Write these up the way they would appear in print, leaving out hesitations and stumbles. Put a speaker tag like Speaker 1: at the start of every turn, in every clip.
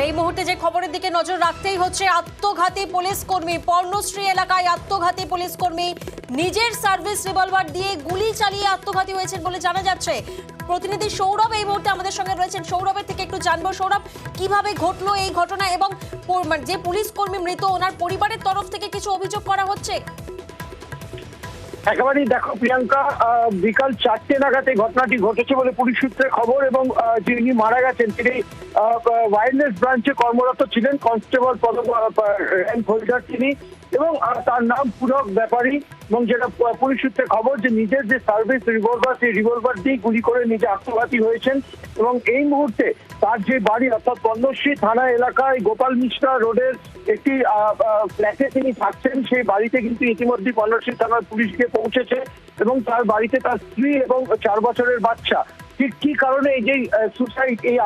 Speaker 1: এই মুহূর্তে যে খবরের দিকে নজর রাখতেই হচ্ছে, আত্মঘাতী পুলিশ কর্মী, পর্ণশ্রী এলাকায় আত্মঘাতী পুলিশ কর্মী নিজের সার্ভিস রিভলভার দিয়ে গুলি চালিয়ে আত্মঘাতী হয়েছেন বলে জানা যাচ্ছে। প্রতিনিধি সৌরভ এই মুহূর্তে আমাদের সঙ্গে রয়েছেন। সৌরভের থেকে একটু জানবো, সৌরভ, কিভাবে ঘটলো এই ঘটনা এবং যে পুলিশ কর্মী মৃত, ওনার পরিবারের তরফ থেকে কিছু অভিযোগ করা হচ্ছে?
Speaker 2: একেবারেই দেখো প্রিয়াঙ্কা, বিকাল 4টে নাগাদ এই ঘটনাটি ঘটেছে বলে পুলিশ সূত্রে খবর। এবং যিনি মারা গেছেন তিনি ওয়্যারলেস ব্রাঞ্চে কর্মরত ছিলেন, কনস্টেবল পদক র্যাঙ্ক হোল্ডার তিনি, এবং তার নাম পুরক ব্যাপারী। এবং যেটা পুলিশ সূত্রে খবর যে নিজের যে সার্ভিস রিভলভার, সেই রিভলভার দিয়ে গুলি করে নিজে আত্মঘাতী হয়েছেন। এবং এই মুহূর্তে তার যে বাড়ি অর্থাৎ পদ্মশ্রী থানা এলাকায় গোপাল মিশ্রা রোডের একটি ফ্ল্যাটে তিনি থাকছেন, সেই বাড়িতে কিন্তু ইতিমধ্যে পদ্মশ্রী থানার পুলিশ গিয়ে পৌঁছেছে এবং তার বাড়িতে তার স্ত্রী এবং 4 বছরের বাচ্চা। ঠিক কি কারণে এই যে সুসাইড, এই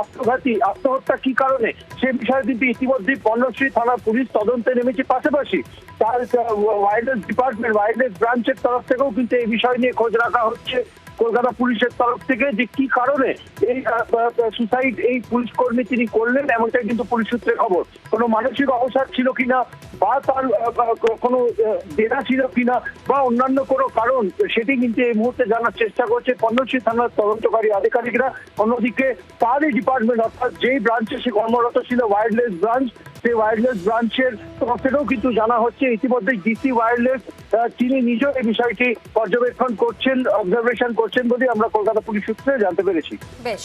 Speaker 2: আত্মহত্যা কি কারণে, সে বিষয়ে কিন্তু ইতিমধ্যে পদ্মশ্রী থানার পুলিশ তদন্তে নেমেছে। পাশাপাশি তার ওয়্যারলেস ডিপার্টমেন্ট, ওয়্যারলেস ব্রাঞ্চের তরফ থেকেও কিন্তু এই বিষয় নিয়ে খোঁজ রাখা হচ্ছে কলকাতা পুলিশের তরফ থেকে, যে কি কারণে এই সুসাইড এই পুলিশ কর্মী তিনি করলেন, এমনটাই কিন্তু পুলিশ সূত্রে খবর। কোনো মানসিক অবসাদ ছিল কিনা, বা তার কোনো দেনা ছিল কিনা, বা অন্যান্য কোনো কারণ, সেটি কিন্তু এই মুহূর্তে জানার চেষ্টা করছে পদ্মশ্রী থানার তদন্তকারী আধিকারিকরা। অন্যদিকে তারই ডিপার্টমেন্ট অর্থাৎ যেই ব্রাঞ্চে সে কর্মরত ছিল, ওয়্যারলেস ব্রাঞ্চ, সেই ওয়্যারলেস ব্রাঞ্চের তরফ থেকেও কিন্তু জানা হচ্ছে। ইতিমধ্যে ডিসি ওয়্যারলেস তিনি নিজেও এই বিষয়টি পর্যবেক্ষণ করছেন, অবজারভেশন করছেন বলে আমরা কলকাতা পুলিশ সূত্রে জানতে পেরেছি।
Speaker 1: বেশ।